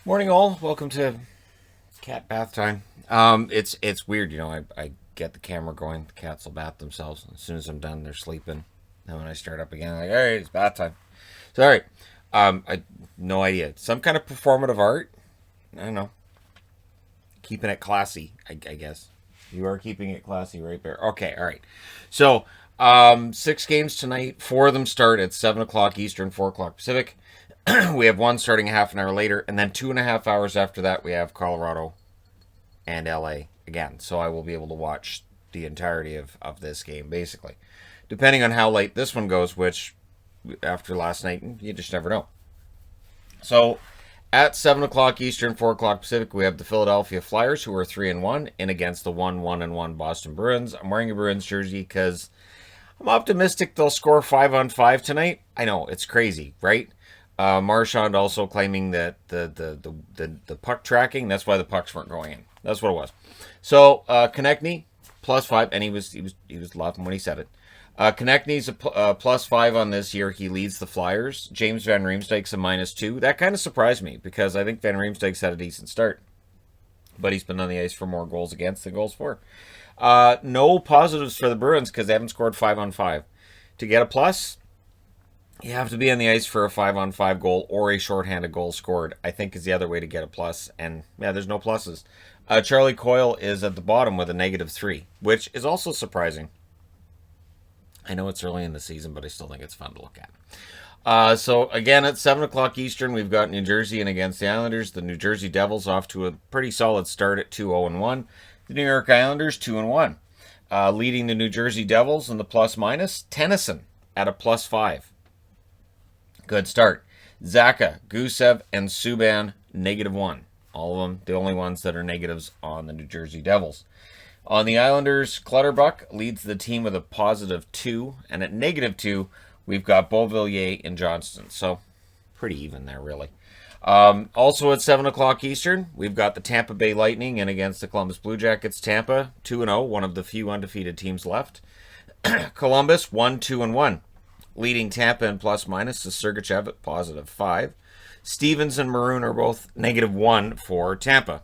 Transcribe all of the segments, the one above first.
Morning, all. Welcome to cat bath time. It's weird, I get the camera going. The cats will bath themselves. As soon as I'm done, they're sleeping. And when I start up again, I'm like, all right, it's bath time. So, all right. I no idea. Some kind of performative art. I don't know. Keeping it classy, I guess. You are keeping it classy, right, Bear? Okay, all right. So, 6 games tonight. 4 of them start at 7 o'clock Eastern, 4 o'clock Pacific. We have one starting a half an hour later, and then 2.5 hours after that, we have Colorado and LA again. So I will be able to watch the entirety of this game, basically. Depending on how late this one goes, which after last night, you just never know. So at 7 o'clock Eastern, 4 o'clock Pacific, we have the Philadelphia Flyers, who are 3-1, in against the 1-1 Boston Bruins. I'm wearing a Bruins jersey because I'm optimistic they'll score 5-on-5 tonight. I know it's crazy, right? Marchand also claiming that the puck tracking. That's why the pucks weren't going in. That's what it was. So Konechny +5, and he was laughing when he said it. Konechny's a +5 on this year. He leads the Flyers. James Van Riemsdyk's a -2. That kind of surprised me because I think Van Riemsdyk's had a decent start, but he's been on the ice for more goals against than goals for. No positives for the Bruins because they haven't scored 5-on-5. To get a plus, you have to be on the ice for a 5-on-5 goal or a shorthanded goal scored, I think, is the other way to get a plus. And yeah, there's no pluses. Charlie Coyle is at the bottom with a -3, which is also surprising. I know it's early in the season, but I still think it's fun to look at. So again, at 7 o'clock Eastern, we've got New Jersey in against the Islanders. The New Jersey Devils off to a pretty solid start at 2-0-1. The New York Islanders 2-1. Leading the New Jersey Devils in the plus-minus, Tennyson at a +5. Good start. Zaka, Gusev, and Subban, -1. All of them, the only ones that are negatives on the New Jersey Devils. On the Islanders, Clutterbuck leads the team with a +2. And at -2, we've got Beauvillier and Johnston. So, pretty even there, really. Also at 7 o'clock Eastern, we've got the Tampa Bay Lightning in against the Columbus Blue Jackets. Tampa, 2-0, one of the few undefeated teams left. Columbus, 1-2-1. Leading Tampa in plus-minus is Sergachev at +5. Stevens and Maroon are both -1 for Tampa.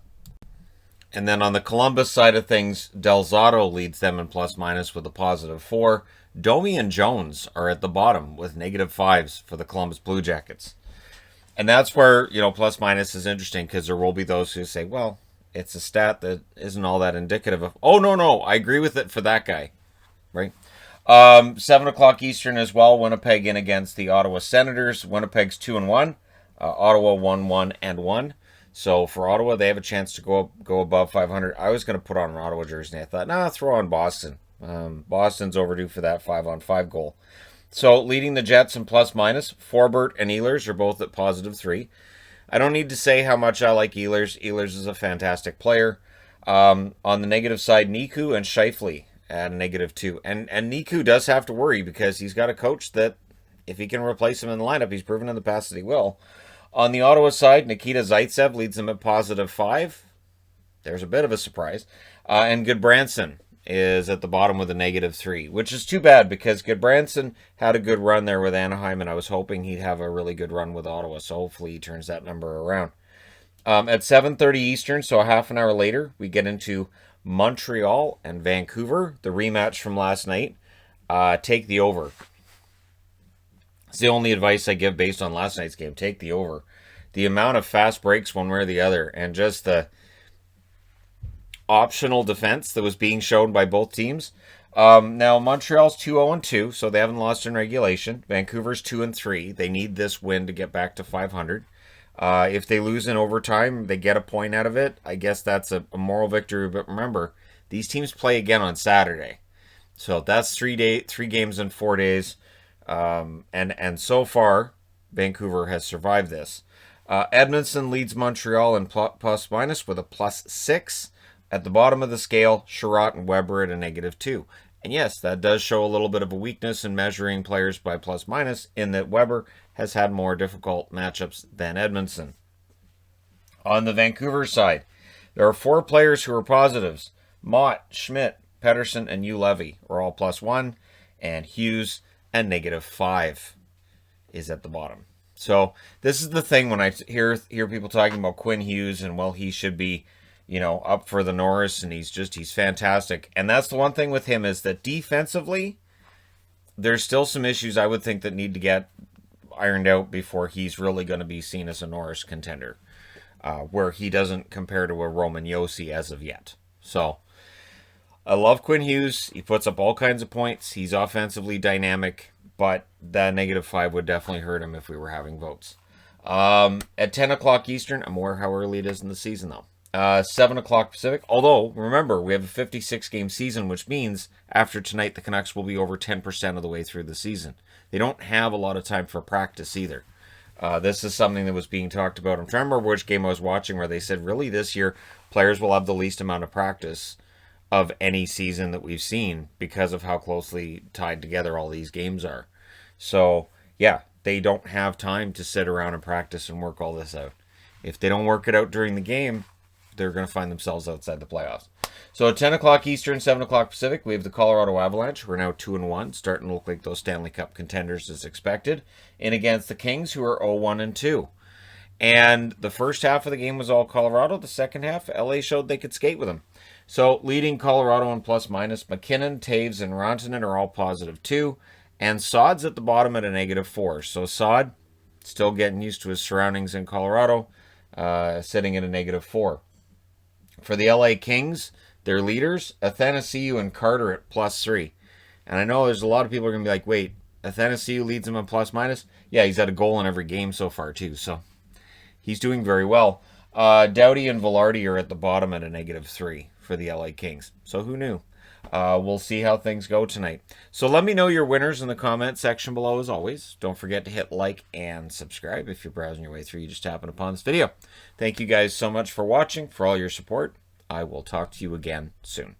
And then on the Columbus side of things, Del Zotto leads them in plus-minus with a +4. Domi and Jones are at the bottom with -5s for the Columbus Blue Jackets. And that's where, plus-minus is interesting because there will be those who say, well, it's a stat that isn't all that indicative of, oh, no, I agree with it for that guy, right? 7 o'clock Eastern as well. Winnipeg in against the Ottawa Senators. Winnipeg's 2-1. Ottawa 1-1-1. So for Ottawa, they have a chance to go above 500. I was going to put on an Ottawa jersey. And I thought, throw on Boston. Boston's overdue for that 5-on-5 goal. So leading the Jets in plus-minus, Forbert and Ehlers are both at +3. I don't need to say how much I like Ehlers. Ehlers is a fantastic player. On the negative side, Niku and Scheifele at a -2. And Niku does have to worry because he's got a coach that, if he can replace him in the lineup, he's proven in the past that he will. On the Ottawa side, Nikita Zaitsev leads them at +5. There's a bit of a surprise. And Goodbranson is at the bottom with a -3, which is too bad because Goodbranson had a good run there with Anaheim, and I was hoping he'd have a really good run with Ottawa, so hopefully he turns that number around. At 7:30 Eastern, so a half an hour later, we get into Montreal and Vancouver, the rematch from last night. Take the over. It's the only advice I give based on last night's game. Take the over. The amount of fast breaks one way or the other, and just the optional defense that was being shown by both teams. Now, Montreal's 2-0-2, so they haven't lost in regulation. Vancouver's 2-3. They need this win to get back to 500. If they lose in overtime, they get a point out of it. I guess that's a moral victory. But remember, these teams play again on Saturday. So that's 3 games in 4 days. And so far, Vancouver has survived this. Edmondson leads Montreal in plus-minus with a +6. At the bottom of the scale, Sherratt and Weber at a -2. And yes, that does show a little bit of a weakness in measuring players by plus-minus, in that Weber has had more difficult matchups than Edmondson. On the Vancouver side, there are 4 players who are positives. Mott, Schmidt, Pedersen, and Hugh Levy are all +1, and Hughes and -5 is at the bottom. So this is the thing when I hear people talking about Quinn Hughes and, well, he should be, up for the Norris, and he's fantastic. And that's the one thing with him, is that defensively, there's still some issues I would think that need to get ironed out before he's really going to be seen as a Norris contender, where he doesn't compare to a Roman Josi as of yet. So I love Quinn Hughes. He puts up all kinds of points. He's offensively dynamic, but that -5 would definitely hurt him if we were having votes. At 10 o'clock Eastern, I'm aware how early it is in the season, though. 7 o'clock Pacific. Although, remember, we have a 56-game season, which means after tonight, the Canucks will be over 10% of the way through the season. They don't have a lot of time for practice either. This is something that was being talked about. I'm trying to remember which game I was watching where they said, really, this year, players will have the least amount of practice of any season that we've seen because of how closely tied together all these games are. So, yeah, they don't have time to sit around and practice and work all this out. If they don't work it out during the game, they're going to find themselves outside the playoffs. So at 10 o'clock Eastern, 7 o'clock Pacific, we have the Colorado Avalanche. We're now 2-1, starting to look like those Stanley Cup contenders as expected, and against the Kings, who are 0-1-2. And the first half of the game was all Colorado. The second half, LA showed they could skate with them. So leading Colorado on plus-minus, McKinnon, Taves, and Rantanen are all +2. And Saad's at the bottom at a -4. So Saad, still getting used to his surroundings in Colorado, sitting at a -4. For the LA Kings, their leaders, Athanasiou and Carter at +3. And I know there's a lot of people are going to be like, wait, Athanasiou leads them on plus-minus? Yeah, he's had a goal in every game so far, too. So he's doing very well. Doughty and Velarde are at the bottom at a -3 for the LA Kings. So who knew? We'll see how things go tonight. So let me know your winners in the comment section below as always. Don't forget to hit like and subscribe if you're browsing your way through. You just happen upon this video. Thank you guys so much for watching, for all your support. I will talk to you again soon.